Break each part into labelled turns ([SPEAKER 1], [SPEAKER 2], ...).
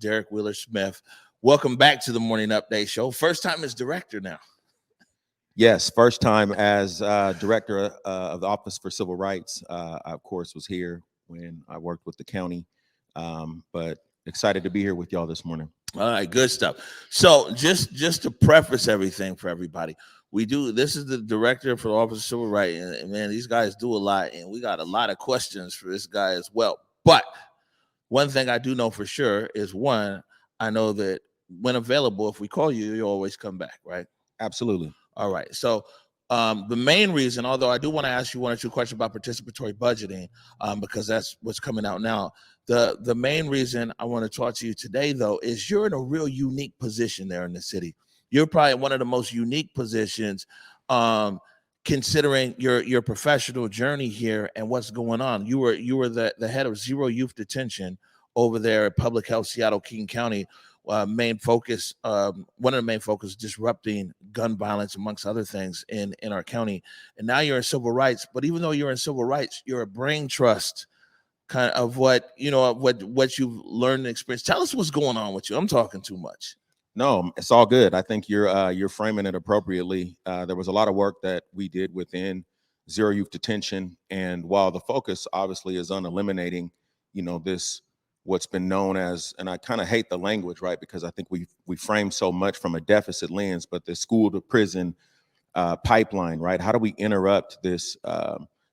[SPEAKER 1] Derrick Wheeler-Smith. Welcome back to the Morning Update Show. First time as director now.
[SPEAKER 2] Yes, first time as director of the Office for Civil Rights. I, of course, was here when I worked with the county, but excited to be here with y'all this morning.
[SPEAKER 1] All right, good stuff. So just to preface everything for everybody, this is the director for the Office of Civil Rights, and man, these guys do a lot, and we got a lot of questions for this guy as well. But one thing I do know for sure is, one, I know that when available, if we call you, you always come back, right?
[SPEAKER 2] Absolutely.
[SPEAKER 1] All right. So the main reason, although I do want to ask you one or two questions about participatory budgeting, because that's what's coming out now. The main reason I want to talk to you today, though, is you're in a real unique position there in the city. You're probably one of the most unique positions, considering your professional journey here and what's going on. You were the head of Zero Youth Detention over there at Public Health Seattle King County. Main focus, one of the main focus, disrupting gun violence amongst other things in our county. And now you're in civil rights. But even though you're in civil rights, you're a brain trust kind of what you've learned and experienced. Tell us what's going on with you. I'm talking too much.
[SPEAKER 2] No, it's all good. I think you're framing it appropriately. There was a lot of work that we did within Zero Youth Detention, and while the focus obviously is on eliminating, this what's been known as, and I kind of hate the language, right? Because I think we frame so much from a deficit lens, but the school to prison pipeline, right? How do we interrupt this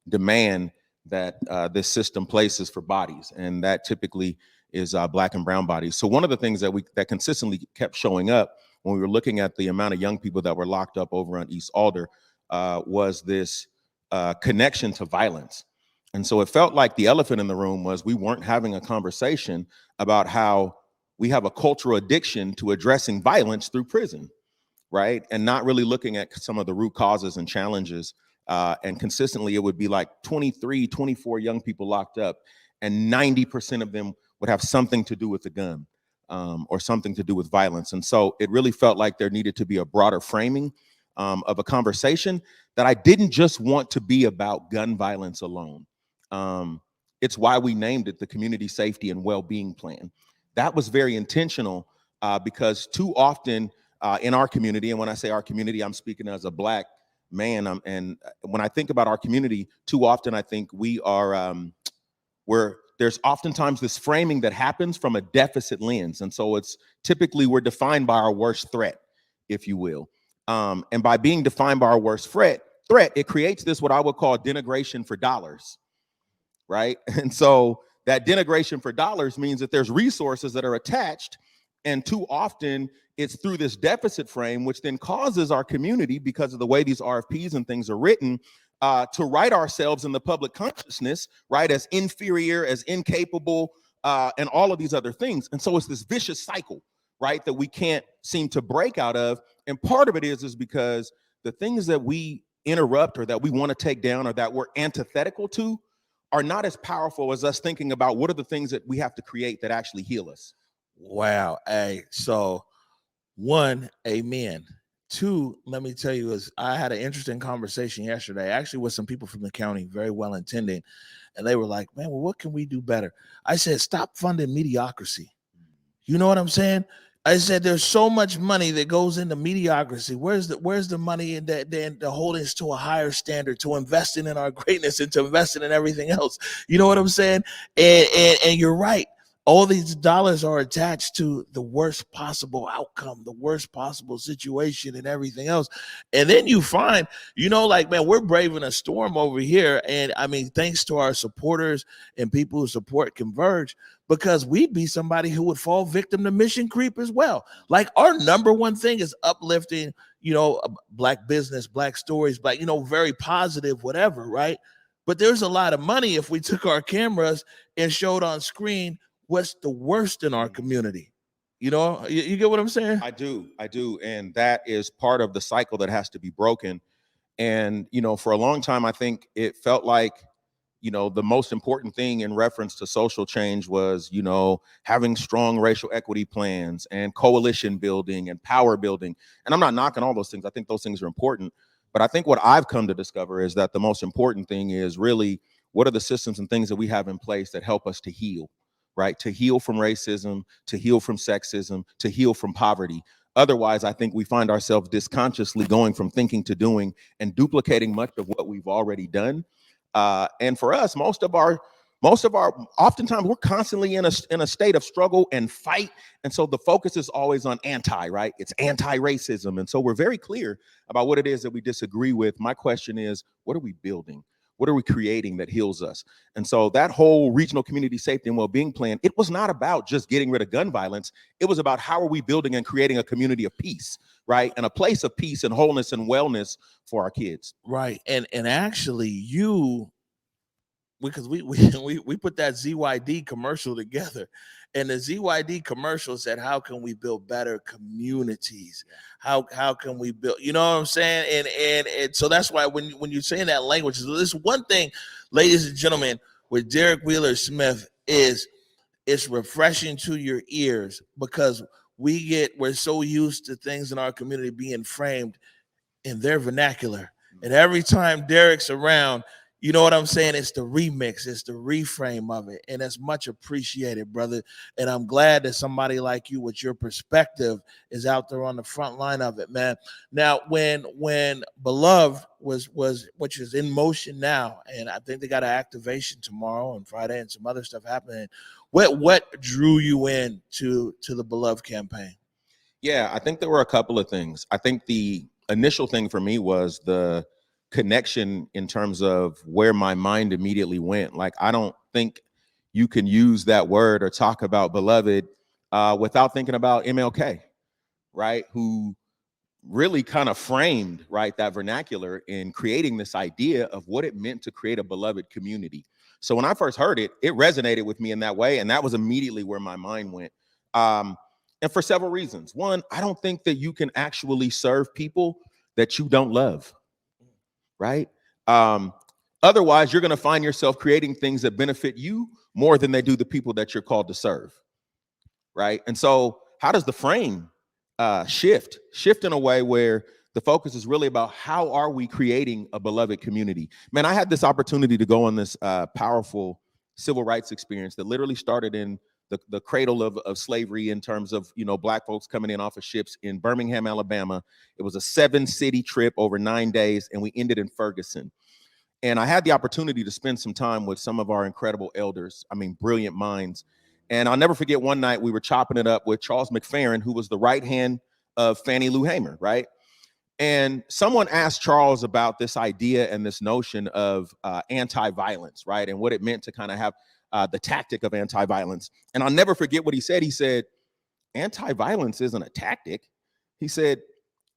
[SPEAKER 2] demand that this system places for bodies? And that typically is Black and brown bodies. So one of the things that consistently kept showing up when we were looking at the amount of young people that were locked up over on East Alder was this connection to violence. And so it felt like the elephant in the room was we weren't having a conversation about how we have a cultural addiction to addressing violence through prison, right? And not really looking at some of the root causes and challenges. And consistently, it would be like 23, 24 young people locked up, and 90% of them would have something to do with the gun or something to do with violence. And so it really felt like there needed to be a broader framing of a conversation that I didn't just want to be about gun violence alone. It's why we named it the Community Safety and Well-Being Plan. That was very intentional because too often in our community, and when I say our community, I'm speaking as a Black man, and when I think about our community, too often I think we are, there's oftentimes this framing that happens from a deficit lens. And so it's typically we're defined by our worst threat, if you will. And by being defined by our worst threat, it creates this, what I would call denigration for dollars. Right. And so that denigration for dollars means that there's resources that are attached. And too often it's through this deficit frame, which then causes our community, because of the way these RFPs and things are written, to write ourselves in the public consciousness, right, as inferior, as incapable, and all of these other things. And so it's this vicious cycle, right, that we can't seem to break out of. And part of it is because the things that we interrupt or that we want to take down or that we're antithetical to are not as powerful as us thinking about what are the things that we have to create that actually heal us.
[SPEAKER 1] Wow. Hey, so one, amen. Two, let me tell you, is I had an interesting conversation yesterday, actually with some people from the county, very well intending, and they were like, man, well, what can we do better? I said, stop funding mediocrity. You know what I'm saying? I said, there's so much money that goes into mediocrity. Where's the money in that, to hold us to a higher standard, to investing in our greatness and to investing in everything else? You know what I'm saying? And you're right. All these dollars are attached to the worst possible outcome, the worst possible situation and everything else. And then you find, like, man, we're braving a storm over here. And I mean, thanks to our supporters and people who support Converge, because we'd be somebody who would fall victim to mission creep as well. Like, our number one thing is uplifting, Black business, Black stories, Black, very positive, whatever, right? But there's a lot of money if we took our cameras and showed on screen what's the worst in our community. You get what I'm saying?
[SPEAKER 2] I do. And that is part of the cycle that has to be broken. And, for a long time, I think it felt like, the most important thing in reference to social change was, having strong racial equity plans and coalition building and power building. And I'm not knocking all those things. I think those things are important. But I think what I've come to discover is that the most important thing is really, what are the systems and things that we have in place that help us to heal? right? To heal from racism, to heal from sexism, to heal from poverty. Otherwise, I think we find ourselves disconsciously going from thinking to doing and duplicating much of what we've already done. And for us, oftentimes we're constantly in a state of struggle and fight. And so the focus is always on right? It's anti-racism. And so we're very clear about what it is that we disagree with. My question is, what are we building? What are we creating that heals us? And so that whole regional community safety and well-being plan, it was not about just getting rid of gun violence. It was about how are we building and creating a community of peace, right? And a place of peace and wholeness and wellness for our kids.
[SPEAKER 1] Right. And actually because we put that ZYD commercial together, and the ZYD commercial said, how can we build better communities? How can we build, you know what I'm saying? And so that's why when you're saying that language, this one thing, ladies and gentlemen, with Derrick Wheeler-Smith is it's refreshing to your ears, because we're so used to things in our community being framed in their vernacular. And every time Derrick's around, you know what I'm saying? It's the remix, it's the reframe of it. And it's much appreciated, brother. And I'm glad that somebody like you with your perspective is out there on the front line of it, man. Now, when Beloved was which is in motion now, and I think they got an activation tomorrow and Friday and some other stuff happening. What drew you in to the Beloved campaign?
[SPEAKER 2] Yeah, I think there were a couple of things. I think the initial thing for me was the connection in terms of where my mind immediately went. Like, I don't think you can use that word or talk about Beloved without thinking about MLK, right? Who really kind of framed, right, that vernacular in creating this idea of what it meant to create a beloved community. So when I first heard it, it resonated with me in that way. And that was immediately where my mind went. And for several reasons. One, I don't think that you can actually serve people that you don't love, right? Otherwise, you're going to find yourself creating things that benefit you more than they do the people that you're called to serve, right? And so how does the frame shift in a way where the focus is really about how are we creating a beloved community? Man, I had this opportunity to go on this powerful civil rights experience that literally started in the cradle of slavery in terms of, you know, Black folks coming in off of ships in Birmingham, Alabama. It was a 7-city trip over 9 days, and we ended in Ferguson. And I had the opportunity to spend some time with some of our incredible elders, I mean, brilliant minds. And I'll never forget one night we were chopping it up with Charles McFerrin, who was the right hand of Fannie Lou Hamer, right? And someone asked Charles about this idea and this notion of anti-violence, right? And what it meant to kind of have the tactic of anti-violence. And I'll never forget what he said. He said, anti-violence isn't a tactic. He said,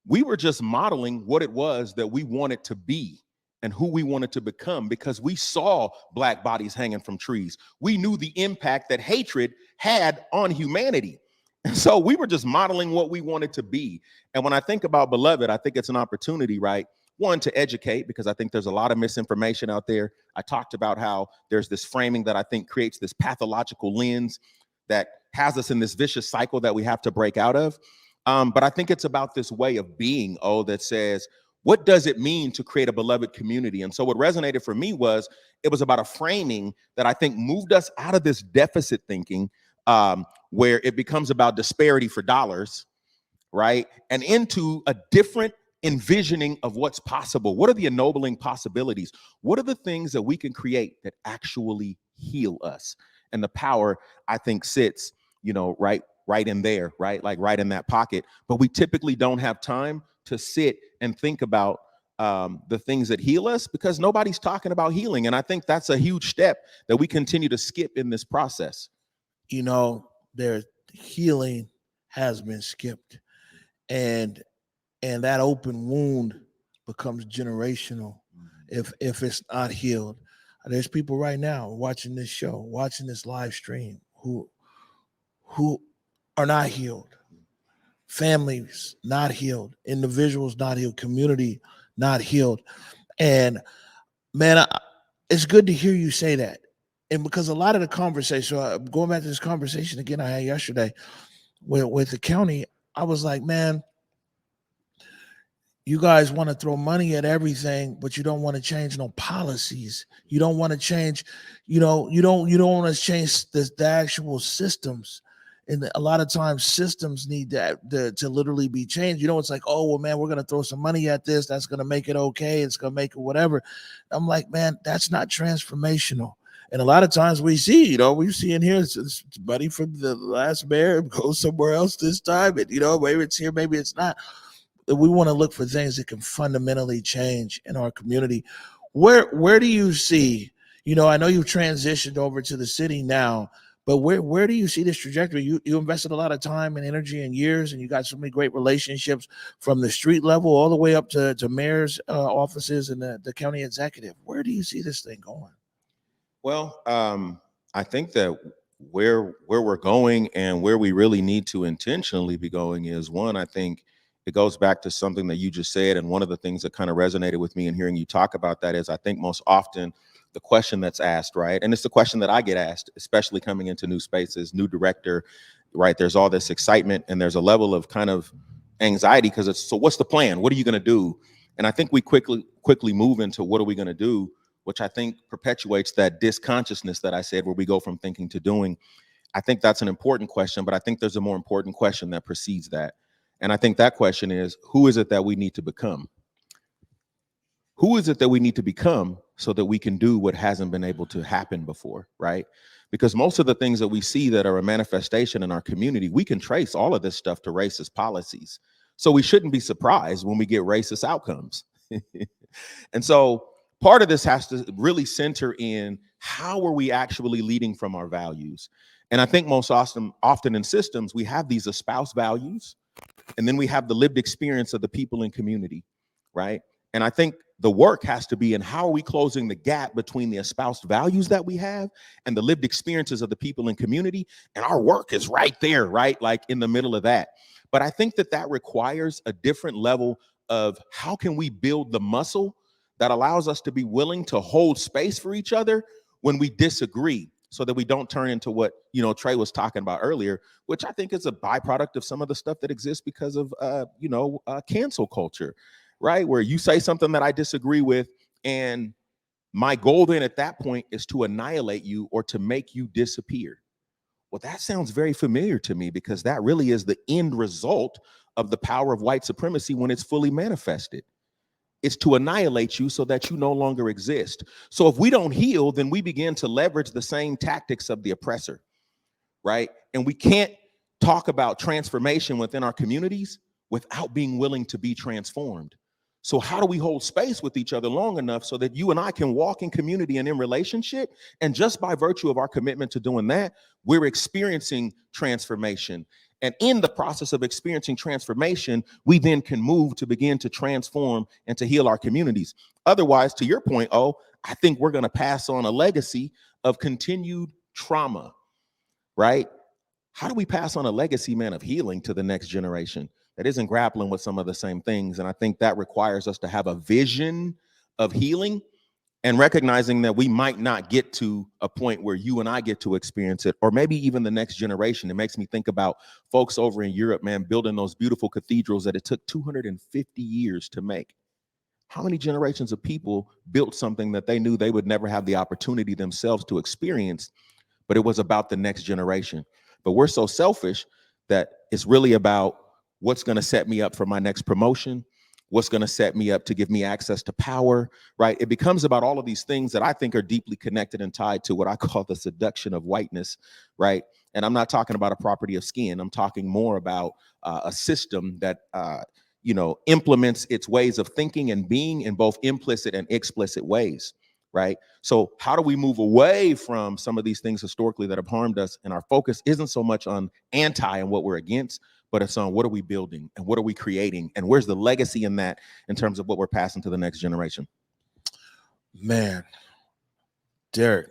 [SPEAKER 2] we were just modeling what it was that we wanted to be and who we wanted to become, because we saw Black bodies hanging from trees. We knew the impact that hatred had on humanity. And so we were just modeling what we wanted to be. And when I think about Beloved, I think it's an opportunity, right? One, to educate, because I think there's a lot of misinformation out there. I talked about how there's this framing that I think creates this pathological lens that has us in this vicious cycle that we have to break out of. But I think it's about this way of being, that says, what does it mean to create a beloved community? And so what resonated for me was, it was about a framing that I think moved us out of this deficit thinking, where it becomes about disparity for dollars, right? And into a different envisioning of what's possible. What are the ennobling possibilities? What are the things that we can create that actually heal us? And the power, I think, sits, right in there, right? Like right in that pocket. But we typically don't have time to sit and think about the things that heal us, because nobody's talking about healing. And I think that's a huge step that we continue to skip in this process.
[SPEAKER 1] Their healing has been skipped, and that open wound becomes generational if it's not healed. There's people right now watching this show, watching this live stream, who are not healed. Families not healed, individuals not healed, community not healed. And man, it's good to hear you say that. And because a lot of the conversation, going back to this conversation again I had yesterday with the county, I was like, man, you guys want to throw money at everything, but you don't want to change no policies. You don't want to change, you don't want to change the actual systems. And a lot of times systems need to literally be changed. It's like, oh, well, man, we're going to throw some money at this. That's going to make it okay. It's going to make it whatever. I'm like, man, that's not transformational. And a lot of times we see, we see in here, it's buddy from the last mayor goes somewhere else this time. And, maybe it's here, maybe it's not. We want to look for things that can fundamentally change in our community. Where do you see, I know you've transitioned over to the city now, but where do you see this trajectory? You invested a lot of time and energy and years, and you got so many great relationships from the street level all the way up to mayor's offices and the county executive. Where do you see this thing going?
[SPEAKER 2] Well, I think that where we're going and where we really need to intentionally be going is, one, I think it goes back to something that you just said. And one of the things that kind of resonated with me in hearing you talk about that is, I think most often the question that's asked, right? And it's the question that I get asked, especially coming into new spaces, new director, right? There's all this excitement and there's a level of kind of anxiety because it's, so what's the plan? What are you going to do? And I think we quickly move into what are we going to do, which I think perpetuates that disconsciousness that I said, where we go from thinking to doing. I think that's an important question, but I think there's a more important question that precedes that. And I think that question is, who is it that we need to become? Who is it that we need to become so that we can do what hasn't been able to happen before, right? Because most of the things that we see that are a manifestation in our community, we can trace all of this stuff to racist policies. So we shouldn't be surprised when we get racist outcomes. And so part of this has to really center in, how are we actually leading from our values? And I think most often in systems, we have these espoused values, and then we have the lived experience of the people in community, right? And I think the work has to be in, how are we closing the gap between the espoused values that we have and the lived experiences of the people in community? And our work is right there, right? Like in the middle of that. But I think that requires a different level of, how can we build the muscle that allows us to be willing to hold space for each other when we disagree, so that we don't turn into what, Trey was talking about earlier, which I think is a byproduct of some of the stuff that exists because of, cancel culture, right? Where you say something that I disagree with, and my goal then at that point is to annihilate you or to make you disappear. Well, that sounds very familiar to me, because that really is the end result of the power of white supremacy when it's fully manifested. It's to annihilate you so that you no longer exist. So if we don't heal, then we begin to leverage the same tactics of the oppressor, right? And we can't talk about transformation within our communities without being willing to be transformed. So how do we hold space with each other long enough so that you and I can walk in community and in relationship? And just by virtue of our commitment to doing that, we're experiencing transformation. And in the process of experiencing transformation, we then can move to begin to transform and to heal our communities. Otherwise, to your point, I think we're going to pass on a legacy of continued trauma, right? How do we pass on a legacy, man, of healing to the next generation that isn't grappling with some of the same things? And I think that requires us to have a vision of healing, and recognizing that we might not get to a point where you and I get to experience it, or maybe even the next generation. It makes me think about folks over in Europe, man, building those beautiful cathedrals that it took 250 years to make. How many generations of people built something that they knew they would never have the opportunity themselves to experience, but it was about the next generation? But we're so selfish that it's really about, what's going to set me up for my next promotion, what's going to set me up to give me access to power, right? It becomes about all of these things that I think are deeply connected and tied to what I call the seduction of whiteness, right? And I'm not talking about a property of skin. I'm talking more about a system that implements its ways of thinking and being in both implicit and explicit ways, right? So how do we move away from some of these things historically that have harmed us? And our focus isn't so much on anti and what we're against, but it's on, what are we building and what are we creating, and where's the legacy in that in terms of what we're passing to the next generation?
[SPEAKER 1] Man, Derrick,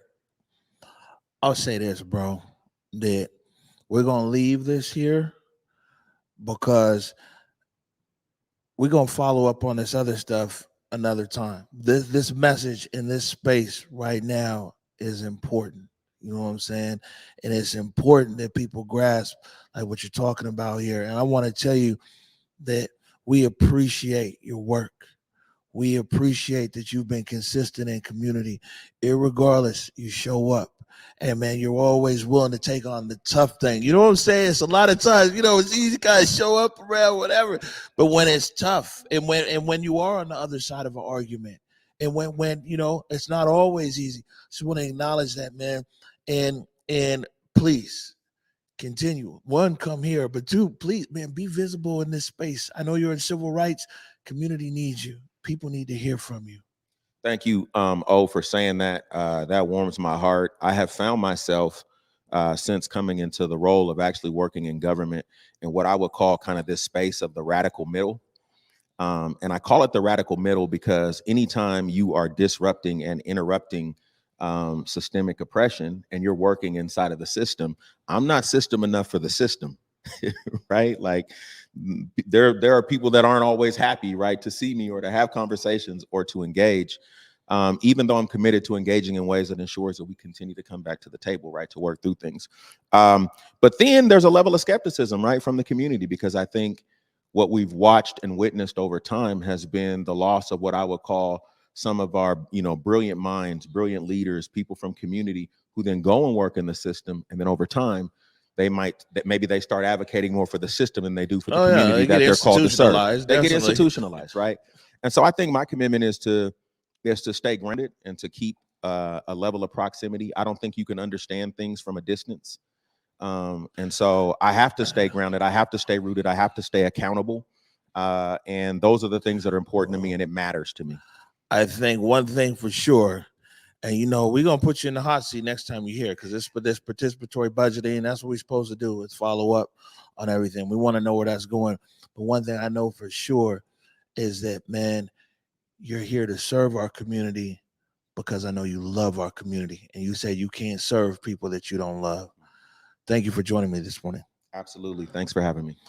[SPEAKER 1] I'll say this, bro, that we're going to leave this here, because we're going to follow up on this other stuff another time. This message in this space right now is important. You know what I'm saying? And it's important that people grasp like what you're talking about here. And I want to tell you that We appreciate your work. We appreciate that you've been consistent in community. Irregardless, you show up. And man, you're always willing to take on the tough thing. You know what I'm saying? It's a lot of times, it's easy to kind of show up around whatever. But when it's tough, and when you are on the other side of an argument, and when it's not always easy. Just want to acknowledge that, man. And please continue. One, come here, but two, please, man, be visible in this space. I know you're in civil rights. Community needs you. People need to hear from you.
[SPEAKER 2] Thank you, for saying that. That warms my heart. I have found myself since coming into the role of actually working in government in what I would call kind of this space of the radical middle. And I call it the radical middle because anytime you are disrupting and interrupting systemic oppression and you're working inside of the system, I'm not system enough for the system, right? Like there are people that aren't always happy, right, to see me or to have conversations or to engage. Even though I'm committed to engaging in ways that ensures that we continue to come back to the table, right, to work through things. But then there's a level of skepticism, right, from the community, because I think what we've watched and witnessed over time has been the loss of what I would call some of our, brilliant minds, brilliant leaders, people from community who then go and work in the system. And then over time, maybe they start advocating more for the system than they do for the community that they're called to serve. They get institutionalized, right? And so I think my commitment is to stay grounded and to keep a level of proximity. I don't think you can understand things from a distance. And so I have to stay grounded. I have to stay rooted. I have to stay accountable. And those are the things that are important to me, and it matters to me.
[SPEAKER 1] I think one thing for sure, and we're gonna put you in the hot seat next time you're here, because this participatory budgeting, that's what we're supposed to do, is follow up on everything. We want to know where that's going. But one thing I know for sure is that, man, you're here to serve our community because I know you love our community, and you said you can't serve people that you don't love. Thank you for joining me this morning.
[SPEAKER 2] Absolutely. Thanks for having me.